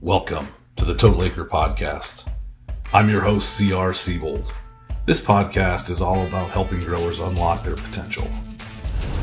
Welcome to the Total Acre Podcast. I'm your host, C.R. Siebold. This podcast is all about helping growers unlock their potential.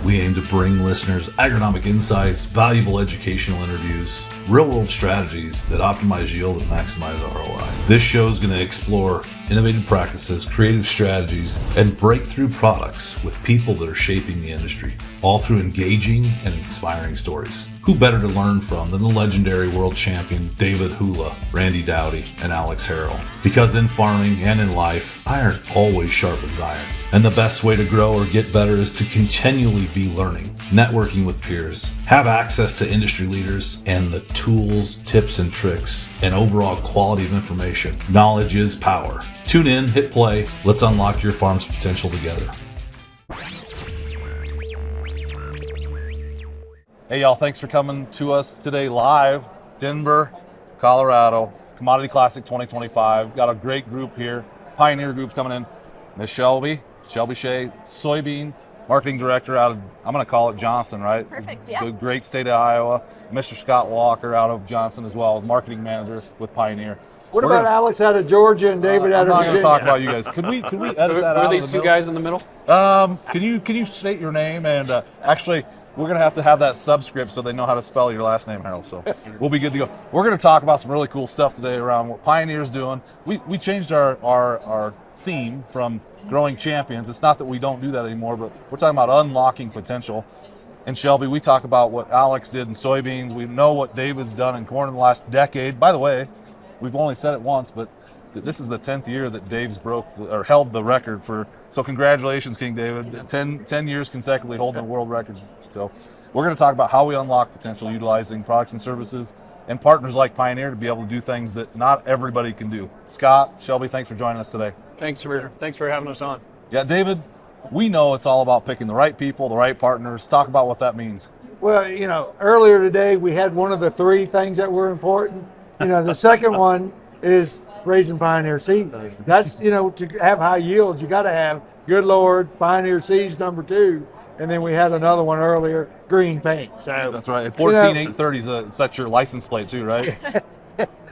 We aim to bring listeners agronomic insights, valuable educational interviews, real-world strategies that optimize yield and maximize ROI. This show is going to explore innovative practices, creative strategies, and breakthrough products with people that are shaping the industry, all through engaging and inspiring stories. Who better to learn from than the legendary world champion David Hula, Randy Dowdy, and Alex Harrell? Because in farming and in life, iron always sharpens iron. And the best way to grow or get better is to continually be learning, networking with peers, have access to industry leaders, and the tools, tips, and tricks, and overall quality of information. Knowledge is power. Tune in, hit play. Let's unlock your farm's potential together. Hey y'all, thanks for coming to us today live, Denver, Colorado, Commodity Classic 2025. Got a great group here, Pioneer Group's coming in. Miss Shelby Schaa, Soybean Marketing Director out of, I'm going to call it Johnson, right? Perfect, yeah. The great state of Iowa. Mr. Scott Walker out of Johnson as well, Marketing Manager with Pioneer. What about Alex out of Georgia and David out of Virginia? I'm not going to talk about you guys. Could we edit that out? Were these two guys in the middle? Can you state your name and actually, we're going to have that subscript so they know how to spell your last name, Harrell. So we'll be good to go. We're going to talk about some really cool stuff today around what Pioneer's doing. We changed our theme from growing champions. It's not that we don't do that anymore, but we're talking about unlocking potential. And Shelby, we talk about what Alex did in soybeans. We know what David's done in corn in the last decade. By the way, we've only said it once, but this is the 10th year that Dave's held the record for. So congratulations, King David. 10 years consecutively holding the world record. So we're going to talk about how we unlock potential utilizing products and services and partners like Pioneer to be able to do things that not everybody can do. Scott, Shelby, thanks for joining us today. Thanks for having us on. Yeah, David, we know it's all about picking the right people, the right partners. Talk about what that means. Well, earlier today we had one of the three things that were important. The second one is raising Pioneer seed. That's, to have high yields, you got to have Good Lord, Pioneer seeds number 2. And then we had another one earlier, green paint. So that's right. 14830 that's your license plate too, right?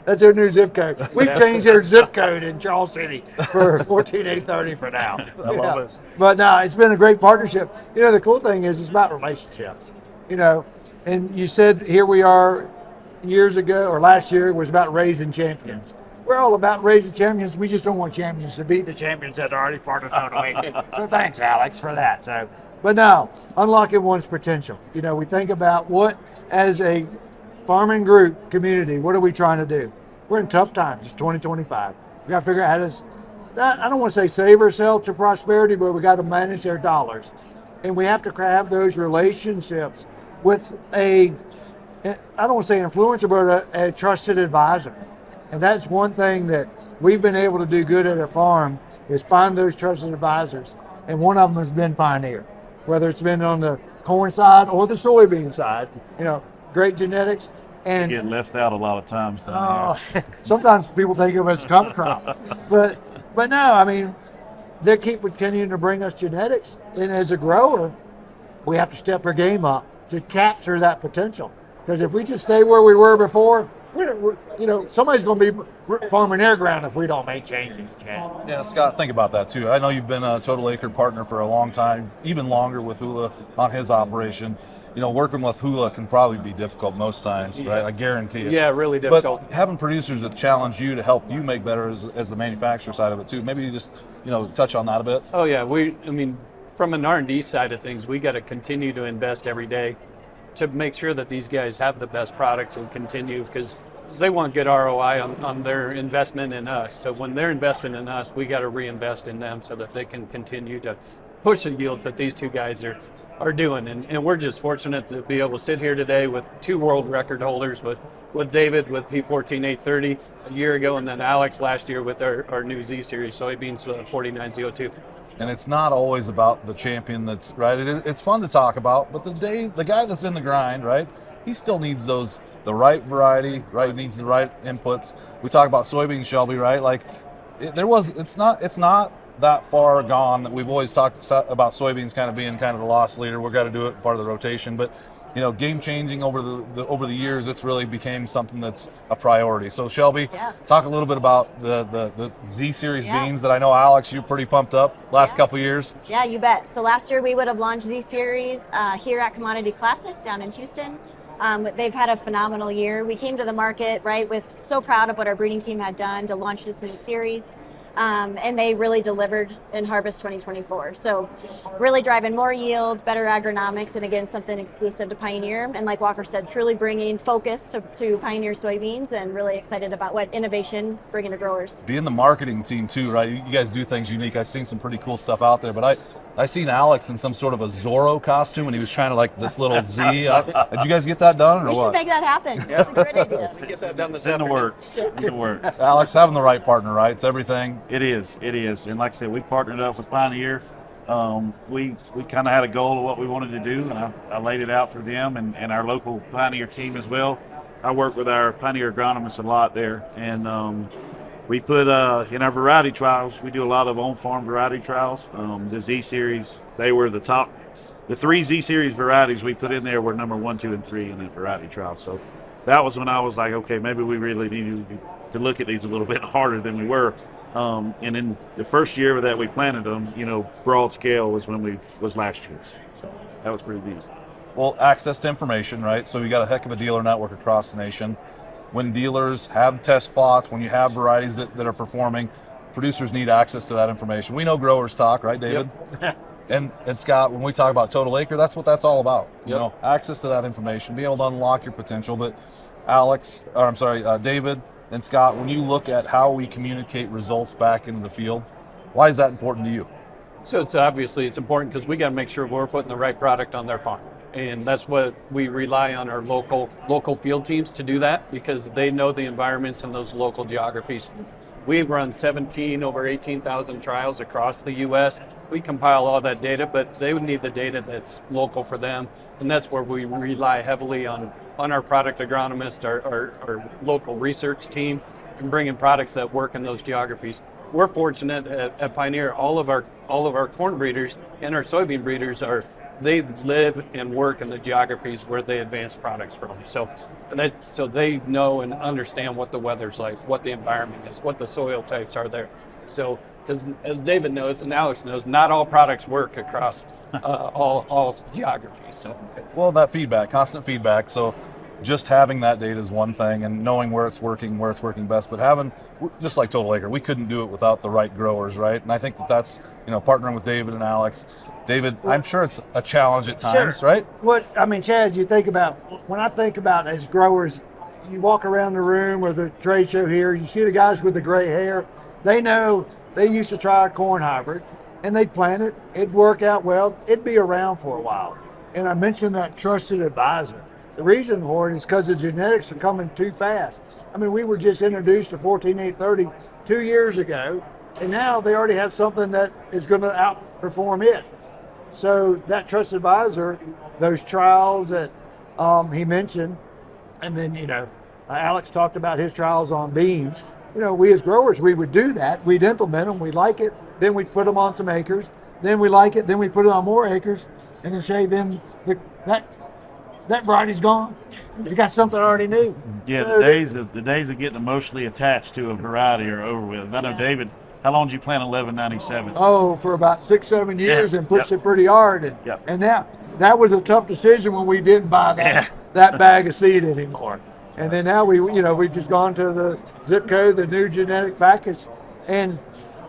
That's their new zip code. We've changed their zip code in Charles City for 14830 for now. I love it. But no, it's been a great partnership. The cool thing is it's about relationships. And you said here we are years ago, or last year, it was about raising champions. We're all about raising champions. We just don't want champions to beat the champions that are already part of Total Acre. So thanks, Alex, for that. But now, unlocking one's potential. We think about what, as a farming group community, what are we trying to do? We're in tough times. It's 2025. We got to figure out how to, I don't want to say save ourselves to prosperity, but we got to manage their dollars. And we have to have those relationships with I don't want to say influencer, but a trusted advisor. And that's one thing that we've been able to do good at a farm is find those trusted advisors. And one of them has been Pioneer, whether it's been on the corn side or the soybean side, great genetics. And get left out a lot of times. Sometimes people think of us as cover crop. But no, they keep continuing to bring us genetics. And as a grower, we have to step our game up to capture that potential. Because if we just stay where we were before, somebody's going to be farming air ground if we don't make changes. Yeah, Scott, think about that too. I know you've been a Total Acre partner for a long time, even longer with Hula on his operation. Working with Hula can probably be difficult most times, right? I guarantee it. Yeah, really difficult. But having producers that challenge you to help you make better as the manufacturer side of it too. Maybe you just, touch on that a bit. Oh yeah, from an R&D side of things, we got to continue to invest every day to make sure that these guys have the best products and continue, because they want good ROI on their investment in us. So when they're investing in us, we got to reinvest in them so that they can continue to push the yields that these two guys are doing. And we're just fortunate to be able to sit here today with 2 world record holders, with David with P14830 a year ago, and then Alex last year with our new Z Series soybeans 4902. And it's not always about the champion that's right. It's fun to talk about, but the guy that's in the grind, right? He still needs the right variety, right? He needs the right inputs. We talk about soybeans, Shelby, right? Like it's not that far gone that we've always talked about soybeans kind of being kind of the loss leader. We've got to do it part of the rotation, but game changing over the years. It's really became something that's a priority. So Shelby, talk a little bit about the Z Series beans that I know, Alex, you're pretty pumped up last couple of years. Yeah, you bet. So last year we would have launched Z Series here at Commodity Classic down in Houston. They've had a phenomenal year. We came to the market, so proud of what our breeding team had done to launch this new series. And they really delivered in harvest 2024. So really driving more yield, better agronomics, and again, something exclusive to Pioneer. And like Walker said, truly bringing focus to Pioneer soybeans, and really excited about what innovation bringing to growers. Being the marketing team too, right? You guys do things unique. I've seen some pretty cool stuff out there, but I seen Alex in some sort of a Zorro costume, and he was trying to this little Z. Did you guys get that done, or we what? should make that happen. That's a great idea. Get that done It's in the works. In the works. Alex, having the right partner, right? It's everything. It is. And like I said, we partnered up with Pioneer. We kind of had a goal of what we wanted to do, and I laid it out for them and our local Pioneer team as well. I work with our Pioneer agronomists a lot there, and we put in our variety trials, we do a lot of on-farm variety trials. The Z Series, they were the top. The 3 Z Series varieties we put in there were number 1, 2, and 3 in that variety trial. So that was when I was like, okay, maybe we really need to look at these a little bit harder than we were. And in the first year that we planted them, broad scale was was last year. So that was pretty decent. Well, access to information, right? So we got a heck of a dealer network across the nation. When dealers have test plots, when you have varieties that are performing, producers need access to that information. We know growers talk, right, David? Yep. And Scott, when we talk about Total Acre, that's what that's all about. Access to that information, being able to unlock your potential. But David and Scott, when you look at how we communicate results back into the field, why is that important to you? So it's important because we got to make sure we're putting the right product on their farm. And that's what we rely on our local field teams to do that, because they know the environments and those local geographies. We've run over 18,000 trials across the U.S. We compile all that data, but they would need the data that's local for them. And that's where we rely heavily on our product agronomist, our local research team, and bringing products that work in those geographies. We're fortunate at Pioneer, all of our corn breeders and our soybean breeders they live and work in the geographies where they advance products from. So they know and understand what the weather's like, what the environment is, what the soil types are there. So, because as David knows and Alex knows, not all products work across all geographies. So, well, that constant feedback. So, just having that data is one thing, and knowing where it's working best. But having, just like Total Acre, we couldn't do it without the right growers, right? And I think that's partnering with David and Alex. David, I'm sure it's a challenge at times, right? Chad, when I think about as growers, you walk around the room or the trade show here, you see the guys with the gray hair. They know they used to try a corn hybrid, and they'd plant it. It'd work out well. It'd be around for a while. And I mentioned that trusted advisor. The reason for it is because the genetics are coming too fast. We were just introduced to 14830 2 years ago, and now they already have something that is going to outperform it. So that trusted advisor, those trials that he mentioned, and then, Alex talked about his trials on beans. We as growers, we would do that. We'd implement them. We like it. Then we'd put them on some acres. Then we like it. Then we put it on more acres. And then say, that variety's gone. You got something I already knew. Yeah, so the days of getting emotionally attached to a variety are over with. I know, David, how long did you plant 1197? Oh, for about 6-7 years, and pushed it pretty hard. And now that was a tough decision when we didn't buy that bag of seed anymore. And then now we've just gone to the zip code, the new genetic package.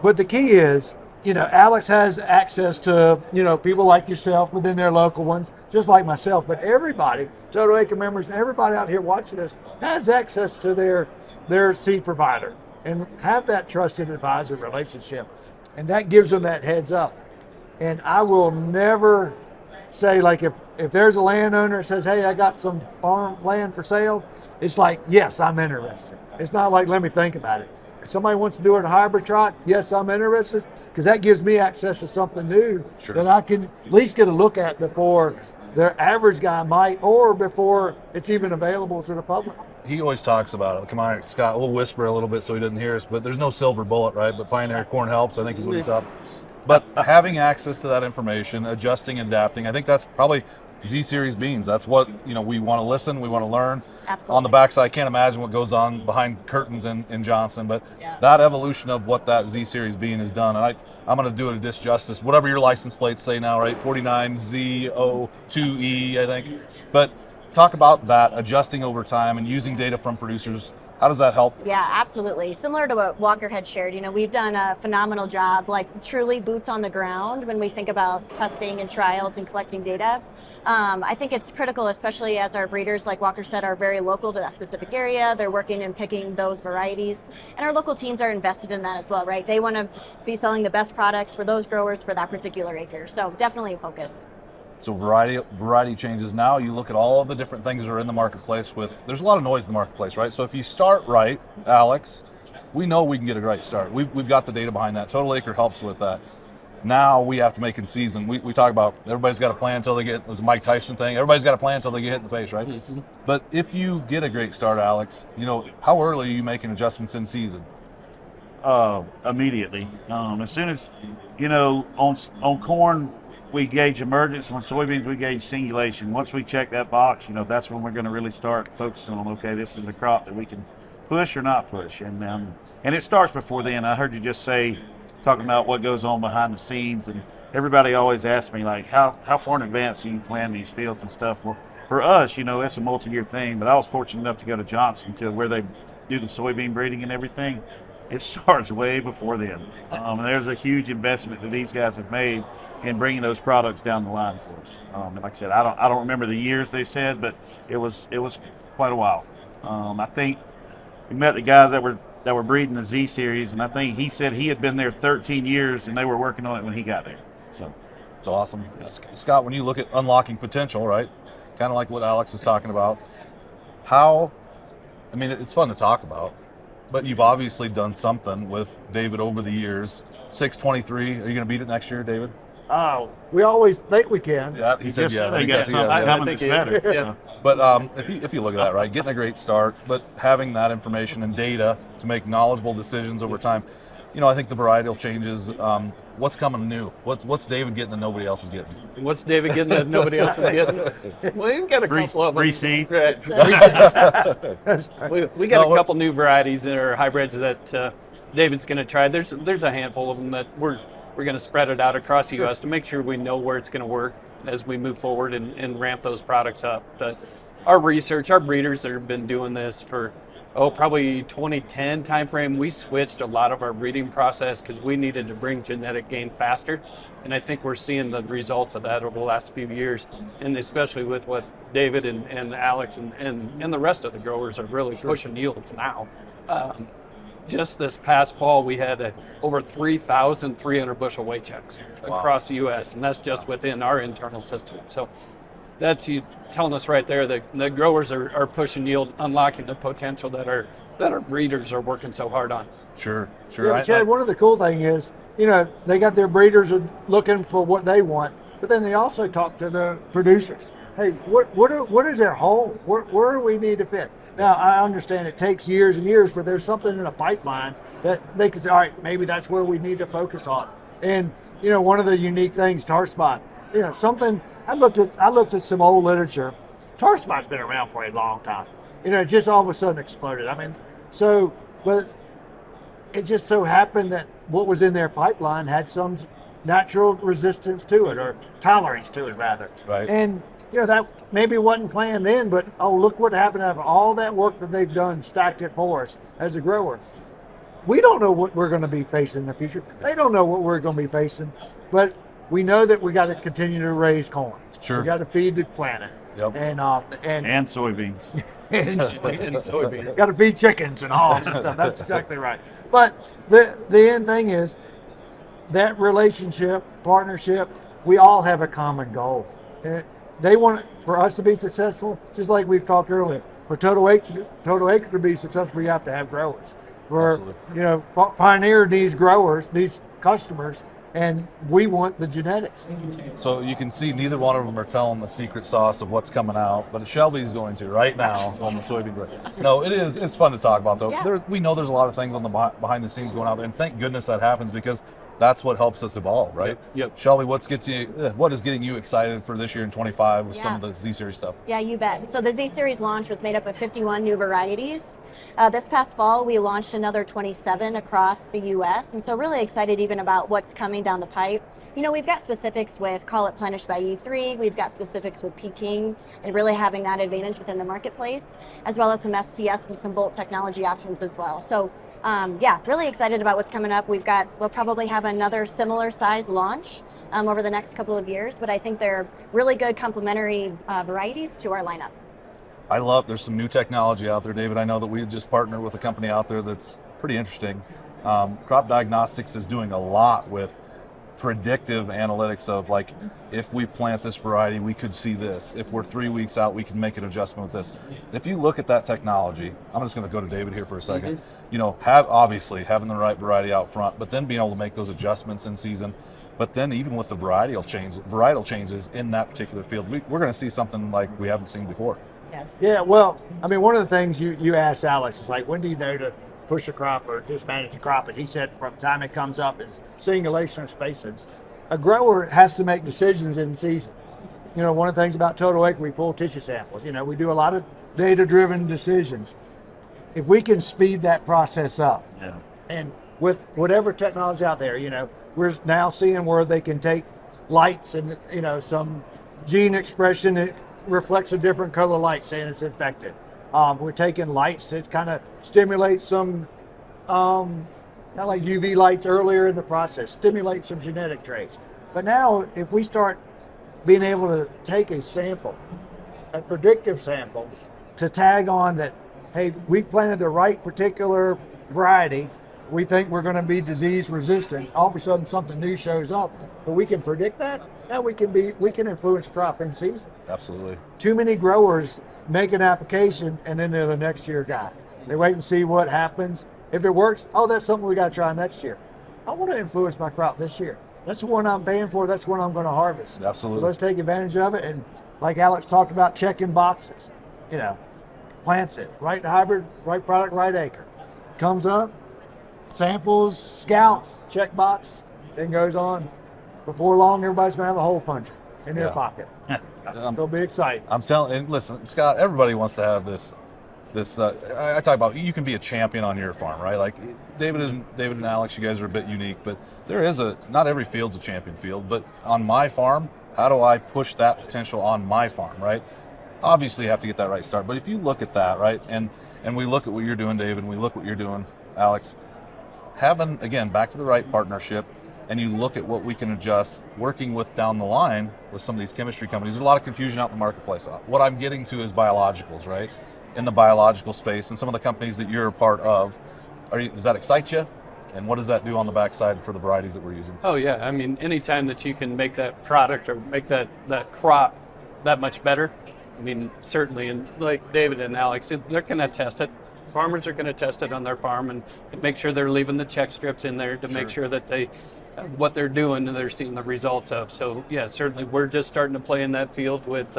But the key is, Alex has access to, people like yourself within their local ones, just like myself. But everybody, Total Acre members, everybody out here watching this has access to their seed provider and have that trusted advisor relationship. And that gives them that heads up. And I will never say, if there's a landowner that says, hey, I got some farm land for sale, it's like, yes, I'm interested. It's not like, let me think about it. If somebody wants to do it in a hybrid trot, yes, I'm interested, because that gives me access to something new that I can at least get a look at before the average guy might, or before it's even available to the public. He always talks about it. Come on, Scott, we'll whisper a little bit so he doesn't hear us, but there's no silver bullet, right? But Pioneer Corn helps, I think is what he's up. But having access to that information, adjusting, adapting, I think that's probably Z Series beans. That's what, we want to listen, we want to learn. Absolutely. On the backside, I can't imagine what goes on behind curtains in Johnson, but that evolution of what that Z Series bean has done, and I'm going to do it a disjustice. Whatever your license plates say now, right? 49ZO2E, I think. But talk about that, adjusting over time and using data from producers. How does that help? Yeah, absolutely. Similar to what Walker had shared, we've done a phenomenal job, like truly boots on the ground when we think about testing and trials and collecting data. I think it's critical, especially as our breeders, like Walker said, are very local to that specific area. They're working and picking those varieties. And our local teams are invested in that as well, right? They want to be selling the best products for those growers for that particular acre. So definitely a focus. So variety changes. Now you look at all of the different things that are in the marketplace there's a lot of noise in the marketplace, right? So if you start right, Alex, we know we can get a great start. We've got the data behind that. Total Acre helps with that. Now we have to make in season. We talk about everybody's got a plan until they get, it was a Mike Tyson thing, everybody's got a plan until they get hit in the face, right? Mm-hmm. But if you get a great start, Alex, how early are you making adjustments in season? Immediately. As soon as, on corn, we gauge emergence. On soybeans, we gauge singulation. Once we check that box, that's when we're going to really start focusing on, okay, this is a crop that we can push or not push. And it starts before then. I heard you just say, talking about what goes on behind the scenes, and everybody always asks me, like, how far in advance do you plan these fields and stuff? Well, for us, it's a multi-year thing, but I was fortunate enough to go to Johnson to where they do the soybean breeding and everything. It starts way before then. There's a huge investment that these guys have made in bringing those products down the line for us. And like I said, I don't remember the years they said, but it was quite a while. I think we met the guys that were breeding the Z Series, and I think he said he had been there 13 years, and they were working on it when he got there. So it's awesome. Scott, when you look at unlocking potential, right, kind of like what Alex is talking about, it's fun to talk about, but you've obviously done something with David over the years. 623, are you going to beat it next year, David? We always think we can. Yeah, he said, yeah. They got something coming that's better. Yeah. But if you look at that, right, getting a great start, but having that information and data to make knowledgeable decisions over time, I think the varietal changes. What's coming new? What's David getting that nobody else is getting? What's David getting that nobody else is getting? Well, we've got a couple of them. Free seed. Right. we got a couple new varieties that are hybrids that David's going to try. There's a handful of them that we're going to spread it out across the U.S. to make sure we know where it's going to work as we move forward and ramp those products up. But our breeders that have been doing this for probably 2010 timeframe, we switched a lot of our breeding process because we needed to bring genetic gain faster. And I think we're seeing the results of that over the last few years, and especially with what David and Alex and the rest of the growers are really pushing yields now. Just this past fall, we had over 3,300 bushel weight checks across the U.S., and that's just within our internal system. So that's you telling us right there that the growers are pushing yield, unlocking the potential that our breeders are working so hard on. Sure. Yeah, Chad, one of the cool things is, they got their breeders looking for what they want, but then they also talk to the producers. Hey, what is their hole? Where do we need to fit? Now, I understand it takes years and years, but there's something in a pipeline that they can say, all right, maybe that's where we need to focus on. And, one of the unique things, tar spot, something, I looked at some old literature. Tar spot's been around for a long time. It just all of a sudden exploded. But it just so happened that what was in their pipeline had some natural resistance to it, or tolerance to it, rather. Right. And, that maybe wasn't planned then, but look what happened out of all that work that they've done, stacked it for us as a grower. We don't know what we're going to be facing in the future. They don't know what we're going to be facing, but we know that we got to continue to raise corn. Sure. We got to feed the planet. Yep. And soybeans. and soybeans. Got to feed chickens and hogs and stuff. That's exactly right. But the end thing is that relationship, partnership, we all have a common goal. And they want for us to be successful, just like we've talked earlier. For Total Acre to be successful, we have to have growers. Pioneer needs growers, these customers, and we want the genetics. So you can see neither one of them are telling the secret sauce of what's coming out, but Shelby's going to right now on the soybean bread. No, it's fun to talk about though. Yeah. We know there's a lot of things on the behind the scenes going out there, and thank goodness that happens because that's what helps us evolve, right? Yep. Shelby, what is getting you excited for this year in 25 with some of the Z Series stuff? Yeah, you bet. So the Z Series launch was made up of 51 new varieties. This past fall, we launched another 27 across the U.S. And so really excited even about what's coming down the pipe. You know, we've got specifics with Call It Plenish by E3. We've got specifics with Peking and really having that advantage within the marketplace, as well as some STS and some Bolt technology options as well. So really excited about what's coming up. We'll probably have another similar size launch over the next couple of years, but I think they're really good complementary varieties to our lineup. There's some new technology out there, David. I know that we just partnered with a company out there that's pretty interesting. Crop Diagnostics is doing a lot with predictive analytics of like, if we plant this variety, we could see this. If we're 3 weeks out, we can make an adjustment with this. If you look at that technology, I'm just going to go to David here for a second. You know, obviously having the right variety out front, but then being able to make those adjustments in season. But then even with the varietal changes in that particular field, we're going to see something like we haven't seen before. Yeah, well, I mean, one of the things you asked Alex is like, when do you know to push a crop or just manage a crop? And he said from the time it comes up is singulation or spacing. A grower has to make decisions in season. You know, one of the things about Total Acre, we pull tissue samples. You know, we do a lot of data-driven decisions. If we can speed that process up, and with whatever technology out there, you know, we're now seeing where they can take lights and, you know, some gene expression that reflects a different color light saying it's infected. We're taking lights that kind of stimulate some, kind of like UV lights earlier in the process, stimulate some genetic traits. But now, if we start being able to take a sample, a predictive sample, to tag on that, hey, we planted the right particular variety, we think we're going to be disease resistant. All of a sudden, something new shows up, but we can predict that. Now we can influence crop in season. Absolutely. Too many growers make an application and then they're the next year guy. They wait and see what happens. If it works, that's something we got to try next year. I want to influence my crop this year. That's the one I'm paying for. That's the one I'm going to harvest. Absolutely. So let's take advantage of it. And like Alex talked about, checking boxes. You know, plants it, right hybrid, right product, right acre. Comes up, samples, scouts, check box, then goes on. Before long, everybody's going to have a hole puncher in their pocket. It'll be exciting. I'm telling, and listen, Scott, everybody wants to have this. I talk about, you can be a champion on your farm, right? Like David and Alex, you guys are a bit unique, but not every field's a champion field. But on my farm, how do I push that potential on my farm, right? Obviously, you have to get that right start. But if you look at that, right, and we look at what you're doing, David, and we look what you're doing, Alex, having, again, back to the right partnership, and you look at what we can adjust, working with down the line with some of these chemistry companies. There's a lot of confusion out in the marketplace. What I'm getting to is biologicals, right? In the biological space, and some of the companies that you're a part of, does that excite you? And what does that do on the backside for the varieties that we're using? Oh yeah, I mean, anytime that you can make that product or make that crop that much better, I mean, certainly, and like David and Alex, they're going to test it. Farmers are going to test it on their farm and make sure they're leaving the check strips in there to make sure that what they're doing and they're seeing the results of. So yeah, certainly we're just starting to play in that field with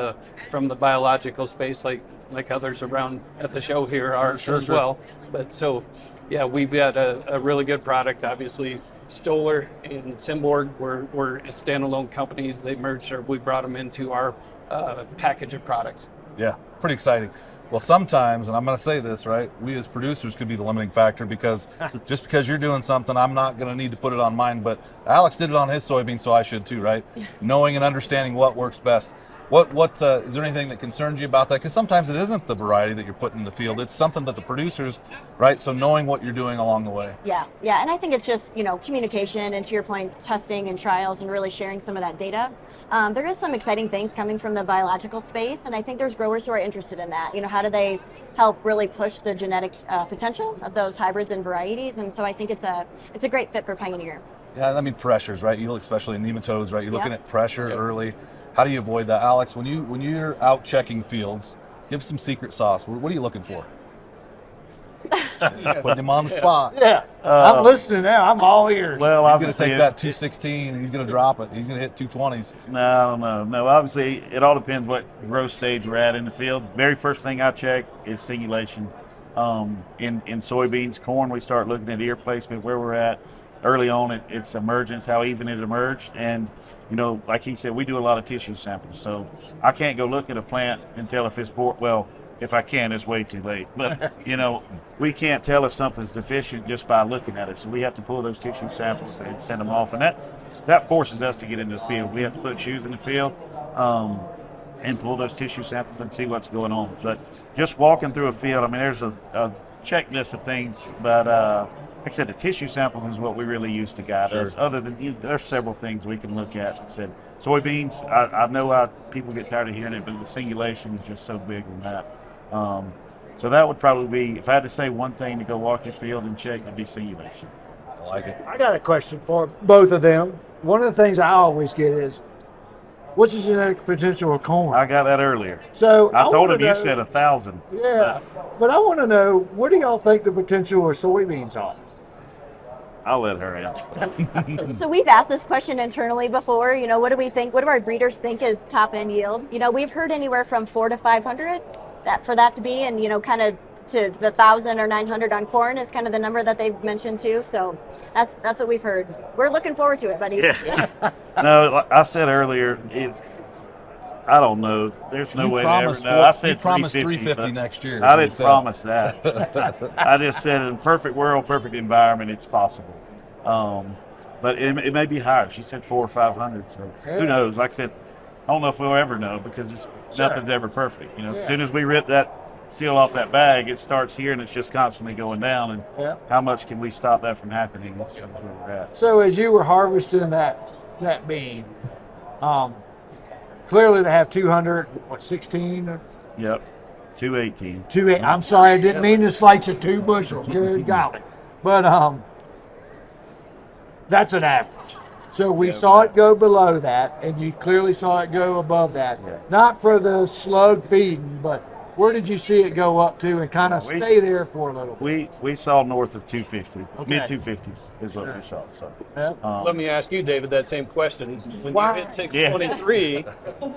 from the biological space, like others around at the show here are as well. But so yeah, we've got a really good product. Obviously, Stoller and Symborg were standalone companies. They merged, or we brought them into our package of products. Yeah, pretty exciting. Well, sometimes, and I'm going to say this, right, we as producers could be the limiting factor, because just because you're doing something, I'm not going to need to put it on mine. But Alex did it on his soybeans, so I should too, right? Knowing and understanding what works best. What is there anything that concerns you about that? Because sometimes it isn't the variety that you're putting in the field. It's something that the producers, right? So knowing what you're doing along the way. Yeah, and I think it's just, communication, and to your point, testing and trials and really sharing some of that data. There is some exciting things coming from the biological space, and I think there's growers who are interested in that. How do they help really push the genetic potential of those hybrids and varieties? And so I think it's a great fit for Pioneer. Yeah, I mean, pressures, right? You look, especially in nematodes, right? You're looking at pressure early. How do you avoid that? Alex, when you're out checking fields, give some secret sauce. What are you looking for? Putting him on the spot. Yeah, I'm listening now. I'm all ears. Well, he's going to take that 216 and he's going to drop it. He's going to hit 220s. No. Obviously, it all depends what growth stage we're at in the field. Very first thing I check is singulation. In soybeans, corn, we start looking at ear placement, where we're at. early on its emergence, how even it emerged. And, like he said, we do a lot of tissue samples. So I can't go look at a plant and tell if it's bored. Well, if I can, it's way too late. But, we can't tell if something's deficient just by looking at it. So we have to pull those tissue samples and send them off. And that forces us to get into the field. We have to put shoes in the field and pull those tissue samples and see what's going on. But just walking through a field, there's a checklist of things. But like I said, the tissue samples is what we really use to guide us. Other than, there's several things we can look at. Like I said, soybeans, I know people get tired of hearing it, but the singulation is just so big on that. So that would probably be, if I had to say one thing to go walk your field and check, it'd be singulation. I like it. I got a question for both of them. One of the things I always get is, what's the genetic potential of corn? I got that earlier. So I told him you said 1,000. Yeah, but I want to know, what do y'all think the potential of soybeans are? I'll let her answer. So we've asked this question internally before. What do we think? What do our breeders think is top end yield? We've heard anywhere from 400 to 500 for that to be, and kind of to the 1,000 or 900 on corn is kind of the number that they've mentioned too. So that's what we've heard. We're looking forward to it, buddy. Yeah. No, like I said earlier, I don't know. There's no way to ever know. I said 350 next year. I didn't promise that. I just said in perfect world, perfect environment, it's possible. But it may be higher. She said 400 or 500. So who knows? Like I said, I don't know if we'll ever know because nothing's ever perfect. As soon as we rip that seal off that bag, it starts here and it's just constantly going down. And how much can we stop that from happening? That's where we're at. So as you were harvesting that bean, clearly to have 216. Yep, 218. I'm sorry, I didn't mean to slice you 2 bushels. Good golly, but that's an average. So we saw it go below that, and you clearly saw it go above that. Yeah. Not for the slug feeding, but where did you see it go up to and kind of stay there for a little bit? We saw north of 250, mid 250s is what we saw. So let me ask you, David, that same question. When you hit 623,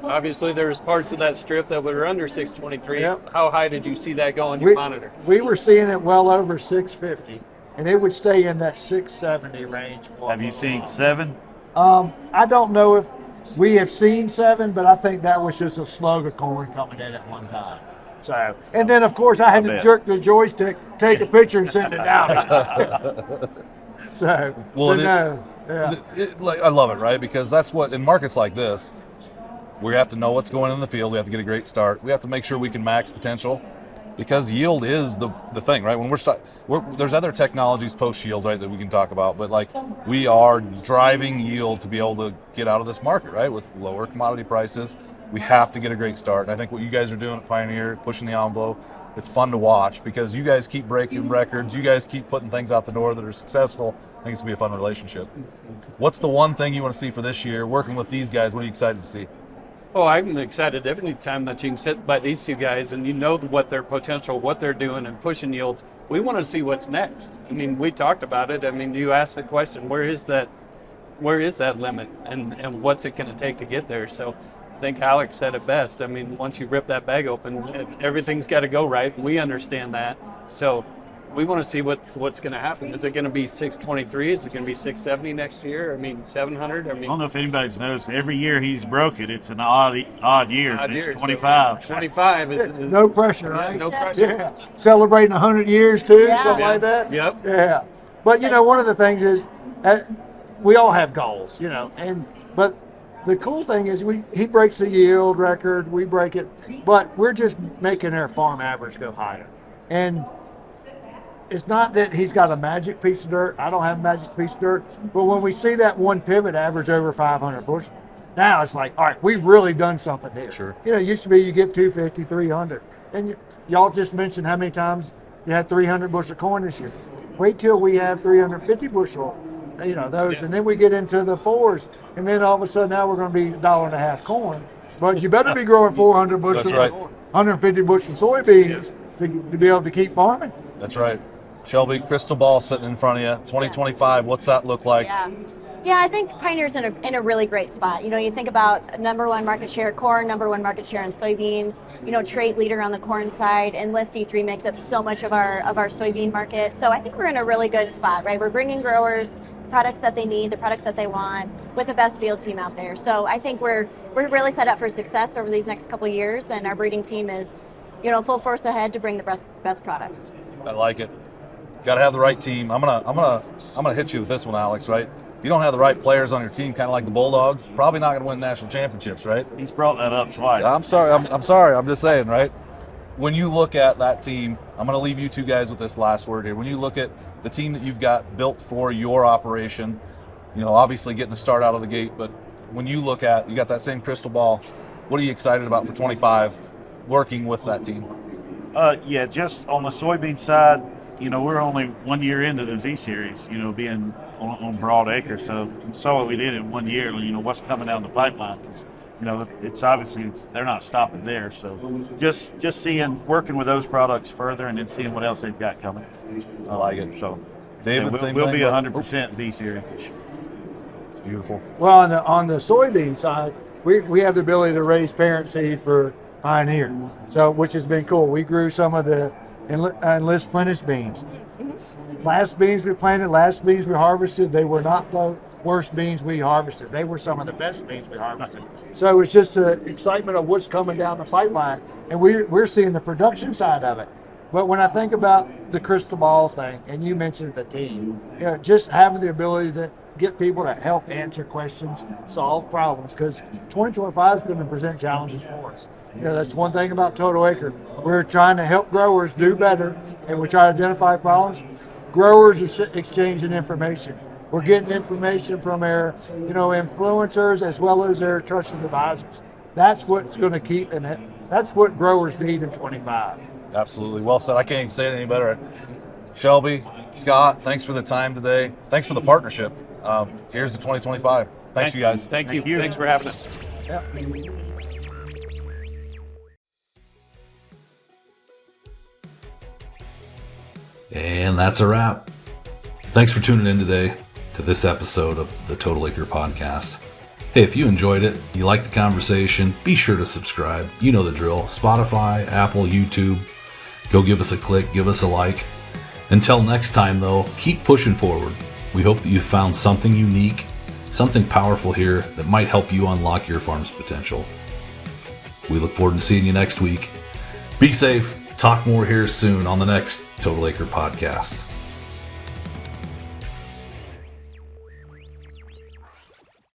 obviously there's parts of that strip that were under 623. Yep. How high did you see that go on your monitor? We were seeing it well over 650, and it would stay in that 670 range. Have you seen 7? I don't know if we have seen 7, but I think that was just a slug of corn coming in at one time. So, and then of course I had to jerk the joystick, take a picture, and send it down. I love it, right? Because that's what in markets like this, we have to know what's going on in the field. We have to get a great start. We have to make sure we can max potential, because yield is the thing, right? When there's other technologies post yield, right, that we can talk about, but like we are driving yield to be able to get out of this market, right? With lower commodity prices, we have to get a great start. And I think what you guys are doing at Pioneer, pushing the envelope, it's fun to watch because you guys keep breaking records. You guys keep putting things out the door that are successful. I think it's going to be a fun relationship. What's the one thing you want to see for this year? Working with these guys, what are you excited to see? Oh, I'm excited every time that you can sit by these two guys and you know what their potential, what they're doing and pushing yields. We want to see what's next. I mean, we talked about it. I mean, you asked the question, where is that limit and what's it going to take to get there? So I think Alex said it best. I mean, once you rip that bag open, everything's got to go right. We understand that. So we want to see what's going to happen. Is it going to be 623? Is it going to be 670 next year? I mean, 700? I don't know if anybody's noticed. Every year he's broke it. It's an odd year. It's 25. So 25 is no pressure, right? No pressure. Yeah. Celebrating 100 years too, something like that. Yep. Yeah. But one of the things is we all have goals, but the cool thing is he breaks the yield record, we break it, but we're just making our farm average go higher. And it's not that he's got a magic piece of dirt. I don't have a magic piece of dirt. But when we see that one pivot average over 500 bushels, now it's like, all right, we've really done something here. Sure. It used to be you get 250, 300. And y'all just mentioned how many times you had 300 bushel corn this year. Wait till we have 350 bushel, those. Yeah. And then we get into the 4s. And then all of a sudden now we're going to be $1.50 corn. But you better be growing 400 bushel, that's right. 150 bushel soybeans to be able to keep farming. That's right. Shelby, crystal ball sitting in front of you. 2025, what's that look like? Yeah. Yeah, I think Pioneer's in a really great spot. You know, you think about number one market share corn, number one market share in soybeans, you know, trait leader on the corn side, and List E3 makes up so much of our soybean market. So I think we're in a really good spot, right? We're bringing growers products that they need, the products that they want, with the best field team out there. So I think we're really set up for success over these next couple of years, and our breeding team is, you know, full force ahead to bring the best products. I like it. Got to have the right team. I'm gonna hit you with this one, Alex. Right? If you don't have the right players on your team, kind of like the Bulldogs, probably not going to win national championships, right? He's brought that up twice. I'm sorry. I'm sorry. I'm just saying, right? When you look at that team, I'm going to leave you two guys with this last word here. When you look at the team that you've got built for your operation, you know, obviously getting the start out of the gate, but when you look at, you got that same crystal ball, what are you excited about for 25 working with that team? Yeah, just on the soybean side, you know, we're only 1 year into the Z Series, you know, being on broad acres. So we saw what we did in 1 year, you know, what's coming down the pipeline. You know, it's obviously, they're not stopping there. So just seeing, working with those products further and then seeing what else they've got coming. I like it. So David, we'll be 100% Z Series. Beautiful. Well, on the soybean side, we have the ability to raise parent seed for Pioneer, so which has been cool. We grew some of the Enlist Plenish beans. Last beans we planted, last beans we harvested, they were not the worst beans we harvested. They were some of the best beans we harvested. So it's just the excitement of what's coming down the pipeline, and we're seeing the production side of it. But when I think about the crystal ball thing, and you mentioned the team, you know, just having the ability to get people to help answer questions, solve problems, because 2025 is going to present challenges for us. You know, that's one thing about Total Acre. We're trying to help growers do better, and we try to identify problems. Growers are exchanging information. We're getting information from our, you know, influencers as well as their trusted advisors. That's what's going to keep, and that's what growers need in 25. Absolutely. Well said. I can't even say it any better. Shelby, Scott, thanks for the time today. Thanks for the partnership. Here's the 2025. Thanks, you guys. Thank you. Thanks for having us. Yeah. And that's a wrap. Thanks for tuning in today to this episode of the Total Acre Podcast. Hey, if you enjoyed it, you like the conversation, be sure to subscribe. You know the drill. Spotify, Apple, YouTube. Go give us a click, give us a like. Until next time, though, keep pushing forward. We hope that you found something unique, something powerful here that might help you unlock your farm's potential. We look forward to seeing you next week. Be safe. Talk more here soon on the next Total Acre Podcast.